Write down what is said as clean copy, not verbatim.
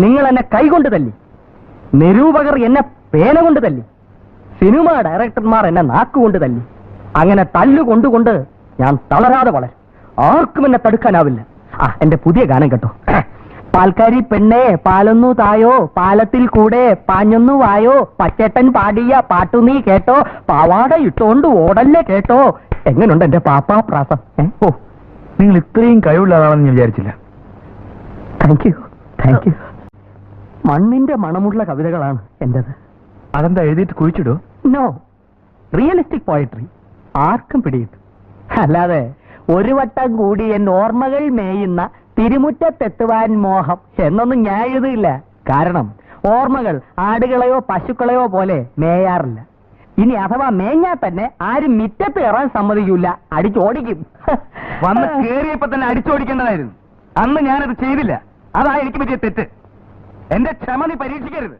നിങ്ങൾ എന്നെ കൈകൊണ്ട് തല്ലി, നിരൂപകർ എന്നെ പേന കൊണ്ട് തല്ലി, സിനിമ ഡയറക്ടർമാർ എന്നെ നാക്കുകൊണ്ട് തല്ലി. അങ്ങനെ തല്ലുകൊണ്ടുകൊണ്ട് ഞാൻ തളരാതെ വളരും. ആർക്കും എന്നെ തടുക്കാനാവില്ല. എന്റെ പുതിയ ഗാനം കേട്ടോ. പാൽക്കാരി പെണ്ണേ പാലൊന്നു തായോ, പാലത്തിൽ കൂടെ പാഞ്ഞൊന്നു വായോ, പച്ചേട്ടൻ പാടിയ പാട്ടു നീ കേട്ടോ, പാവാട ഇട്ടോണ്ട് ഓടല്ലേ കേട്ടോ. എങ്ങനുണ്ട് എന്റെ പാപ്പാ പ്രാസം? ഓ, നിങ്ങൾ ഇത്രയും കഴിവുള്ളതാണെന്ന് ഞാൻ വിചാരിച്ചില്ല. Thank you, thank you. മണ്ണിന്റെ മണമുള്ള കവിതകളാണ് എന്റേത്. അതെന്താ എഴുതിയിട്ട് കുഴിച്ചിടോ? No, realistic poetry. ആർക്കും പിടിയിട്ടു. അല്ലാതെ ഒരു വട്ടം കൂടി എൻ ഓർമ്മകൾ മേയുന്ന തിരുമുറ്റത്തെത്തുവാൻ മോഹം എന്നൊന്നും ഞാൻ എഴുതിയില്ല. കാരണം ഓർമ്മകൾ ആടുകളെയോ പശുക്കളെയോ പോലെ മേയാറില്ല. ഇനി അഥവാ മേഞ്ഞാൽ തന്നെ ആരും മിറ്റത്ത് കയറാൻ സമ്മതിക്കൂല, അടിച്ചോടിക്കും. വന്ന് കേറിയപ്പോ തന്നെ അടിച്ചോടിക്കേണ്ടതായിരുന്നു. അന്ന് ഞാനത് ചെയ്തില്ല. അതാ എനിക്ക് പറ്റിയ തെറ്റ്. എന്റെ ക്ഷമ നീ പരീക്ഷിക്കരുത്.